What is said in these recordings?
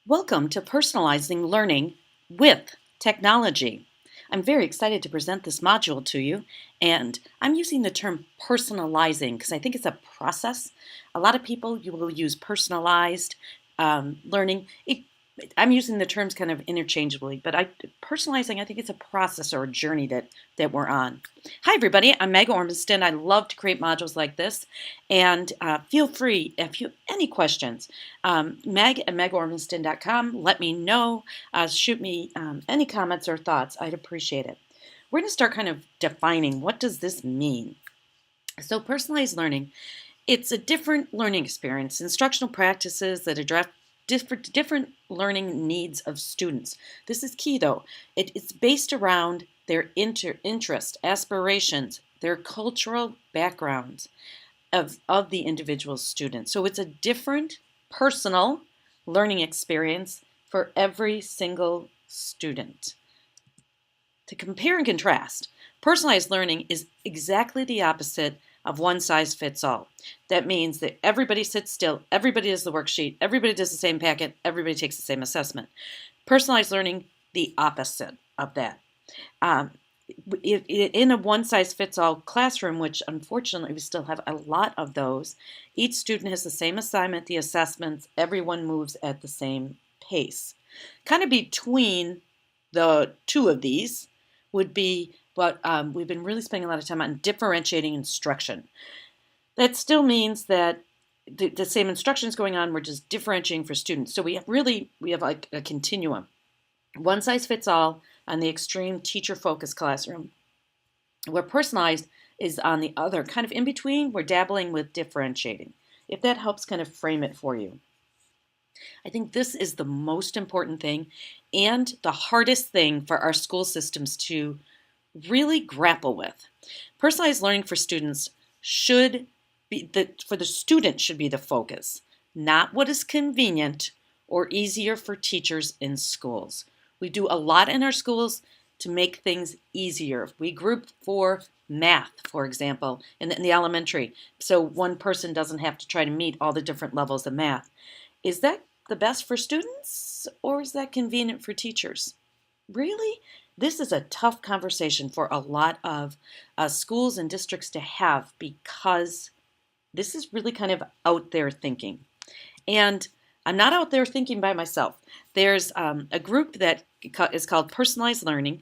Welcome to Personalizing Learning with Technology. I'm very excited to present this module to you, and I'm using the term personalizing because I think it's a process. A lot of people you will use personalized learning. I'm using the terms kind of interchangeably, but personalizing, I think it's a process or a journey that we're on. Hi, everybody. I'm Meg Ormiston. I love to create modules like this, and feel free if you have any questions. Meg at megormiston.com. Let me know. Shoot me any comments or thoughts. I'd appreciate it. We're going to start kind of defining what does this mean. So, personalized learning, it's a different learning experience, instructional practices that address different learning needs of students. This is key, though. It's based around their interest, aspirations, their cultural backgrounds of the individual student. So it's a different personal learning experience for every single student. To compare and contrast, personalized learning is exactly the opposite of one size fits all. That means that everybody sits still, everybody does the worksheet, everybody does the same packet, everybody takes the same assessment. Personalized learning, the opposite of that. In a one size fits all classroom, which unfortunately we still have a lot of those, each student has the same assignment, the assessments, everyone moves at the same pace. Kind of between the two of these would be what we've been really spending a lot of time on, differentiating instruction. That still means that the same instruction is going on, we're just differentiating for students. So we have like a continuum. One size fits all on the extreme teacher-focused classroom, where personalized is on the other, kind of in between, we're dabbling with differentiating, if that helps kind of frame it for you. I think this is the most important thing and the hardest thing for our school systems to really grapple with. Personalized learning for students should be for the student should be the focus, not what is convenient or easier for teachers in schools. We do a lot in our schools to make things easier. We group for math, for example, in the elementary, so one person doesn't have to try to meet all the different levels of math. Is that the best for students, or is that convenient for teachers? Really? This is a tough conversation for a lot of schools and districts to have, because this is really kind of out there thinking. And I'm not out there thinking by myself. There's a group that is called Personalized Learning,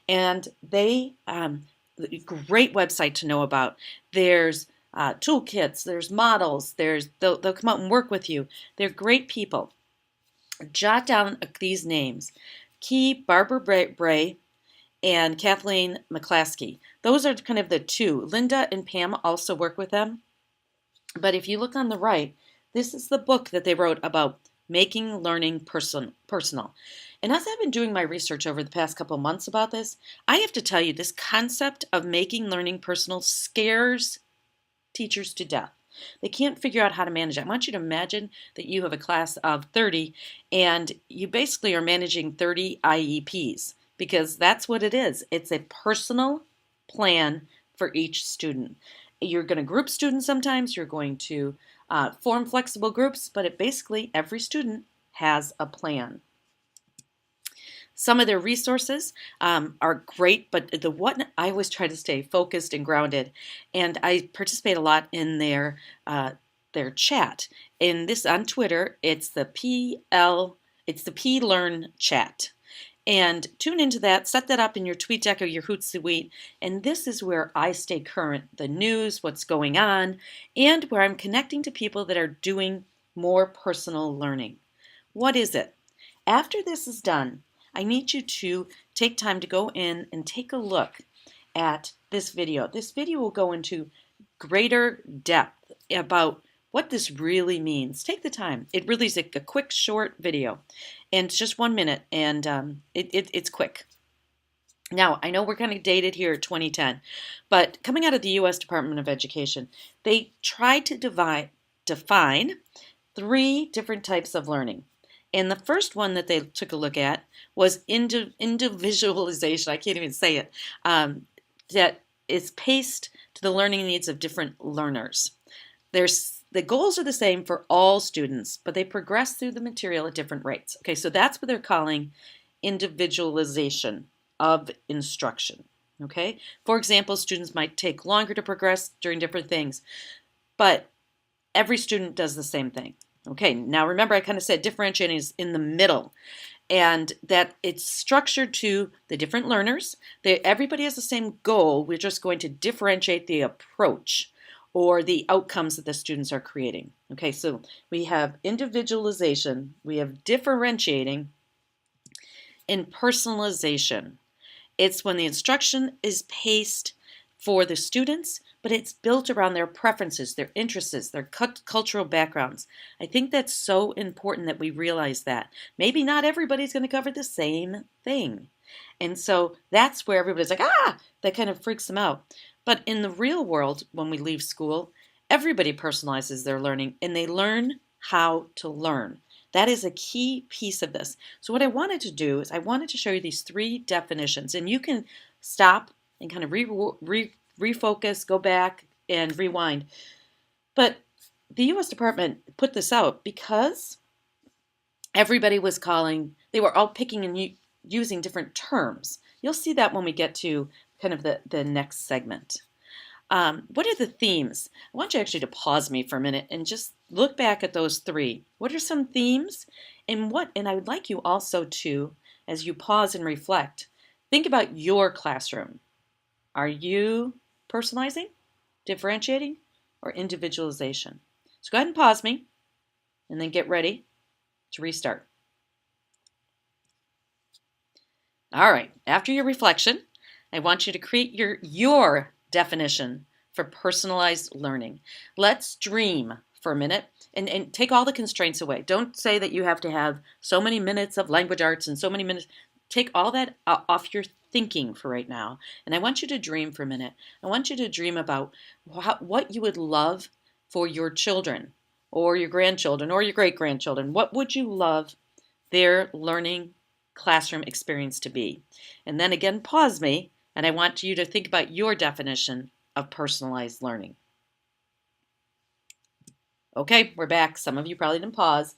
and they great website to know about. There's toolkits, there's models, they'll come out and work with you. They're great people. Jot down these names: Key, Barbara Bray, and Kathleen McClaskey. Those are kind of the two. Linda and Pam also work with them. But if you look on the right, this is the book that they wrote about making learning personal. And as I've been doing my research over the past couple months about this, I have to tell you, this concept of making learning personal scares teachers to death. They can't figure out how to manage it. I want you to imagine that you have a class of 30 and you basically are managing 30 IEPs, because that's what it is. It's a personal plan for each student. You're going to group students sometimes, you're going to form flexible groups, but basically every student has a plan. Some of their resources are great, but the one I always try to stay focused and grounded, and I participate a lot in their chat. In this on Twitter, it's the P-Learn chat. And tune into that, set that up in your TweetDeck or your Hootsuite, and this is where I stay current, the news, what's going on, and where I'm connecting to people that are doing more personal learning. What is it? After this is done, I need you to take time to go in and take a look at this video. This video will go into greater depth about what this really means. Take the time. It really is a quick, short video, and it's just 1 minute, and it's quick. Now, I know we're kind of dated here at 2010, but coming out of the U.S. Department of Education, they tried to define 3 different types of learning. And the first one that they took a look at was individualization. I can't even say it. That is paced to the learning needs of different learners. There's the goals are the same for all students, but they progress through the material at different rates. Okay, so that's what they're calling individualization of instruction. Okay, for example, students might take longer to progress during different things, but every student does the same thing. Okay, now remember I kind of said differentiating is in the middle, and that it's structured to the different learners. Everybody has the same goal. We're just going to differentiate the approach or the outcomes that the students are creating. Okay, so we have individualization, we have differentiating, and personalization. It's when the instruction is paced for the students, but it's built around their preferences, their interests, their cultural backgrounds. I think that's so important that we realize that. Maybe not everybody's going to cover the same thing. And so that's where everybody's like, that kind of freaks them out. But in the real world, when we leave school, everybody personalizes their learning and they learn how to learn. That is a key piece of this. So what I wanted to do is I wanted to show you these 3 definitions, and you can stop and kind of refocus, go back, and rewind. But the U.S. Department put this out because everybody was they were all picking and using different terms. You'll see that when we get to kind of the next segment. What are the themes? I want you actually to pause me for a minute and just look back at those 3. What are some themes? And I would like you also to, as you pause and reflect, think about your classroom. Are you personalizing, differentiating, or individualization? So go ahead and pause me and then get ready to restart. All right, after your reflection, I want you to create your definition for personalized learning. Let's dream for a minute and take all the constraints away. Don't say that you have to have so many minutes of language arts and so many minutes. Take all that off your thinking for right now. And I want you to dream for a minute. I want you to dream about what you would love for your children or your grandchildren or your great-grandchildren. What would you love their learning classroom experience to be? And then again, pause me, and I want you to think about your definition of personalized learning. Okay, we're back. Some of you probably didn't pause,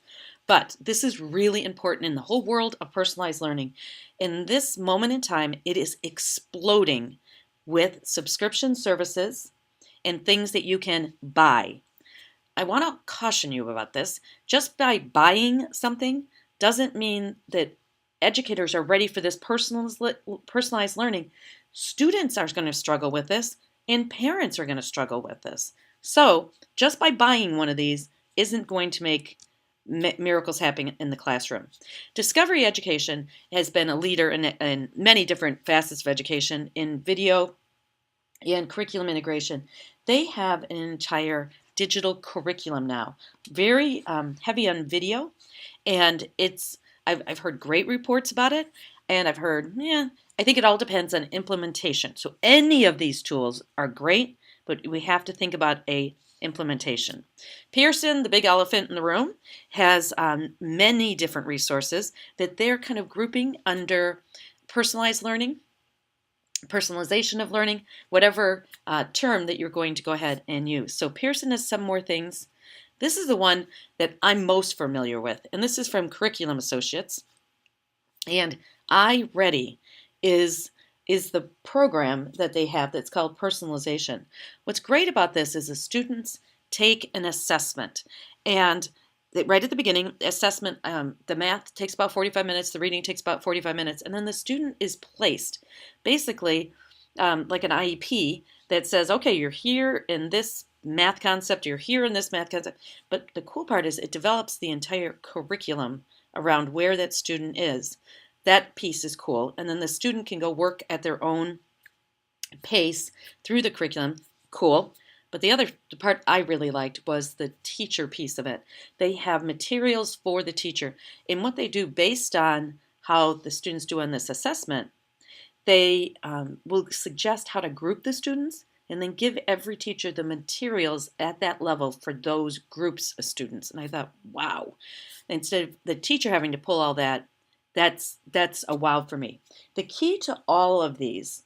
but this is really important in the whole world of personalized learning. In this moment in time, it is exploding with subscription services and things that you can buy. I want to caution you about this. Just by buying something doesn't mean that educators are ready for this personalized learning. Students are going to struggle with this, and parents are going to struggle with this. So just by buying one of these isn't going to make miracles happen in the classroom. Discovery Education has been a leader in many different facets of education in video and curriculum integration. They have an entire digital curriculum now, very heavy on video, and I've heard great reports about it, and I've heard, I think it all depends on implementation. So any of these tools are great, but we have to think about a implementation. Pearson, the big elephant in the room, has many different resources that they're kind of grouping under personalized learning, personalization of learning, whatever term that you're going to go ahead and use. So Pearson has some more things. This is the one that I'm most familiar with, and this is from Curriculum Associates. And iReady is the program that they have that's called personalization. What's great about this is the students take an assessment, and right at the beginning, assessment, the math takes about 45 minutes, the reading takes about 45 minutes, and then the student is placed basically like an IEP that says, okay, you're here in this math concept, you're here in this math concept. But the cool part is it develops the entire curriculum around where that student is. That piece is cool. And then the student can go work at their own pace through the curriculum. Cool. But the part I really liked was the teacher piece of it. They have materials for the teacher. And what they do based on how the students do on this assessment, they will suggest how to group the students and then give every teacher the materials at that level for those groups of students. And I thought, wow. Instead of the teacher having to pull all that, that's a wow for me. The key to all of these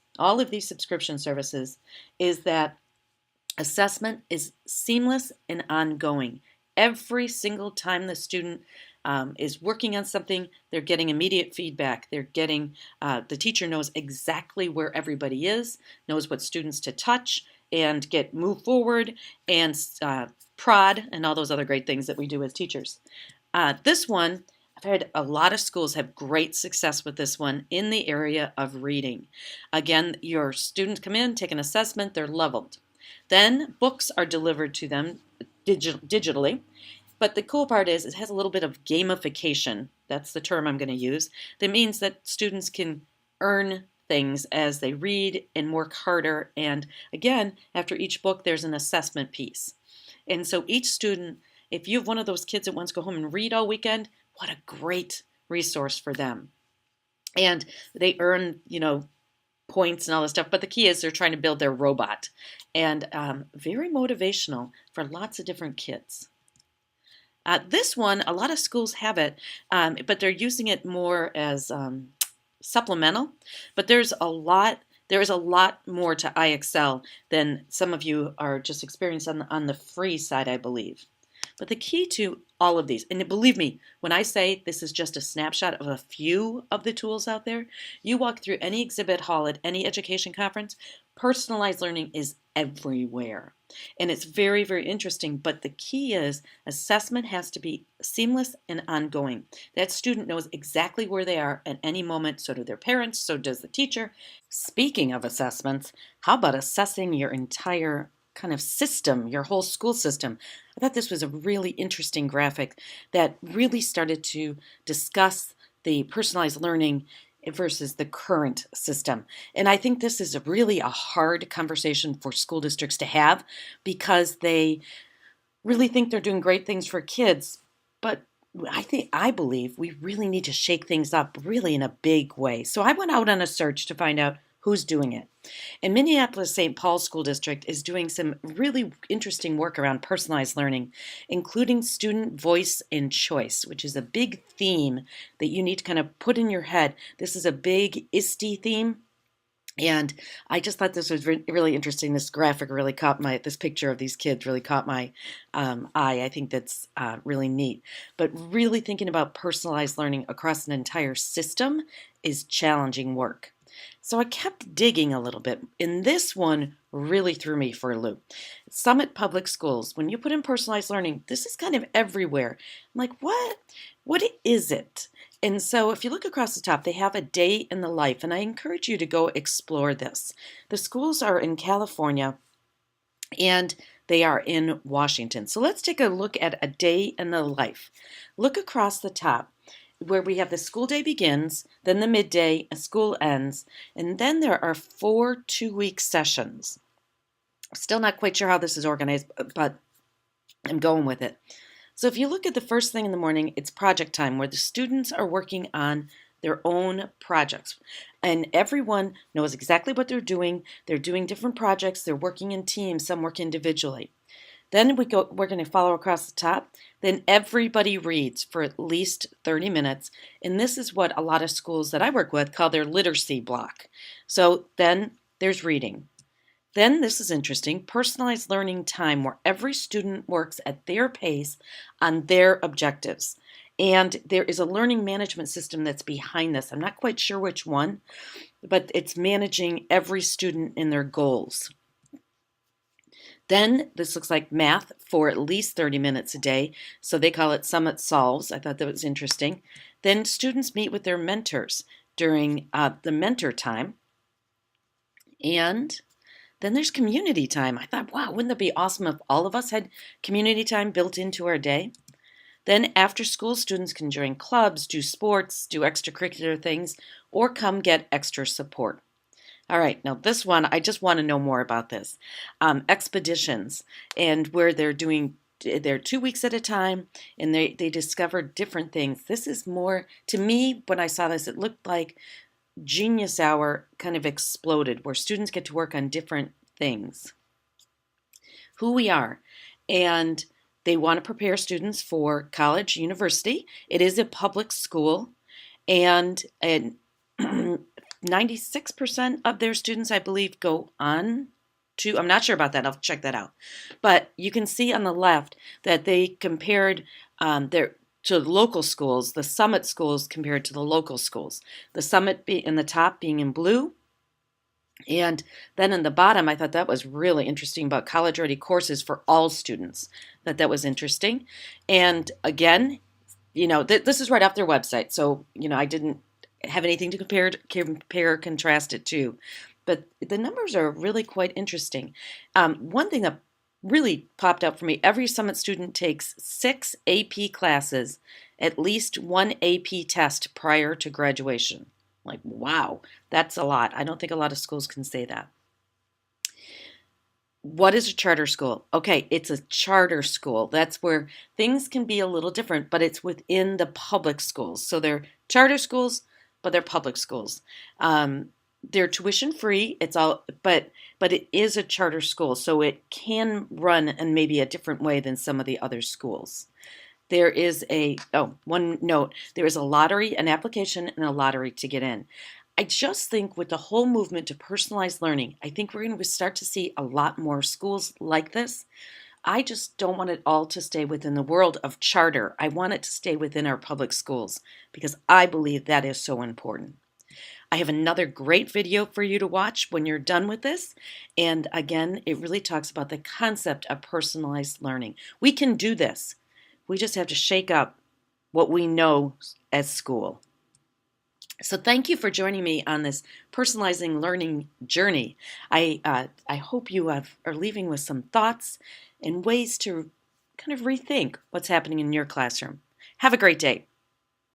subscription services is that Assessment is seamless and ongoing. Every single time the student is working on something, they're getting immediate feedback. They're getting, the teacher knows exactly where everybody is, knows what students to touch and get move forward and prod and all those other great things that we do as teachers. This one, I've heard a lot of schools have great success with this one in the area of reading. Again, your students come in, take an assessment, they're leveled. Then books are delivered to them digitally. But the cool part is it has a little bit of gamification. That's the term I'm going to use. That means that students can earn things as they read and work harder. And again, after each book, there's an assessment piece. And so each student, if you have one of those kids that wants to go home and read all weekend, what a great resource for them. And they earn, points and all this stuff. But the key is they're trying to build their robot. And very motivational for lots of different kids. This one, a lot of schools have it, but they're using it more as supplemental. But there is a lot more to IXL than some of you are just experiencing on the free side, I believe. But the key to all of these, and believe me, when I say this is just a snapshot of a few of the tools out there, you walk through any exhibit hall at any education conference, personalized learning is everywhere. And it's very, very interesting. But the key is assessment has to be seamless and ongoing. That student knows exactly where they are at any moment. So do their parents, so does the teacher. Speaking of assessments, how about assessing your entire kind of system, your whole school system? I thought this was a really interesting graphic that really started to discuss the personalized learning versus the current system. And I think this is really a hard conversation for school districts to have because they really think they're doing great things for kids, but I believe we really need to shake things up really in a big way. So I went out on a search to find out who's doing it. And Minneapolis-St. Paul School District is doing some really interesting work around personalized learning, including student voice and choice, which is a big theme that you need to kind of put in your head. This is a big ISTE theme. And I just thought this was really interesting. This graphic really caught this picture of these kids really caught my eye. I think that's really neat. But really thinking about personalized learning across an entire system is challenging work. So I kept digging a little bit, and this one really threw me for a loop. Summit Public Schools, when you put in personalized learning, this is kind of everywhere. I'm like, what? What is it? And so if you look across the top, they have a day in the life, and I encourage you to go explore this. The schools are in California, and they are in Washington. So let's take a look at a day in the life. Look across the top, where we have the school day begins, then the midday, school ends, and then there are 4 2-week sessions. Still not quite sure how this is organized, but I'm going with it. So if you look at the first thing in the morning, it's project time, where the students are working on their own projects. And everyone knows exactly what they're doing. They're doing different projects. They're working in teams. Some work individually. Then we're going to follow across the top. Then everybody reads for at least 30 minutes. And this is what a lot of schools that I work with call their literacy block. So then there's reading. Then this is interesting, personalized learning time, where every student works at their pace on their objectives. And there is a learning management system that's behind this. I'm not quite sure which one, but it's managing every student in their goals. Then this looks like math for at least 30 minutes a day. So they call it Summit Solves. I thought that was interesting. Then students meet with their mentors during the mentor time. And then there's community time. I thought, wow, wouldn't that be awesome if all of us had community time built into our day? Then after school, students can join clubs, do sports, do extracurricular things, or come get extra support. All right, now this one, I just want to know more about this. Expeditions, and where they're 2 weeks at a time, and they discover different things. This is more, to me, when I saw this, it looked like Genius Hour kind of exploded, where students get to work on different things. Who we are, and they want to prepare students for college, university. It is a public school, and 96% of their students, I believe, go on two. I'm not sure about that. I'll check that out. But you can see on the left that they compared their to local schools, the summit schools compared to the local schools. The summit in the top being in blue, and then in the bottom, I thought that was really interesting about college-ready courses for all students. That was interesting. And again, this is right off their website, so I didn't have anything to compare, contrast it to. But the numbers are really quite interesting. One thing that really popped up for me: every Summit student takes 6 AP classes, at least one AP test prior to graduation. Like, wow, that's a lot. I don't think a lot of schools can say that. What is a charter school? Okay, it's a charter school. That's where things can be a little different, but it's within the public schools. So they're charter schools, but they're public schools. They're tuition free. But it is a charter school, so it can run in maybe a different way than some of the other schools. There is one note, there is a lottery, an application, and a lottery to get in. I just think with the whole movement to personalized learning, I think we're going to start to see a lot more schools like this. I just don't want it all to stay within the world of charter. I want it to stay within our public schools because I believe that is so important. I have another great video for you to watch when you're done with this. And again, it really talks about the concept of personalized learning. We can do this. We just have to shake up what we know as school. So thank you for joining me on this personalizing learning journey. I hope you are leaving with some thoughts and ways to kind of rethink what's happening in your classroom. Have a great day.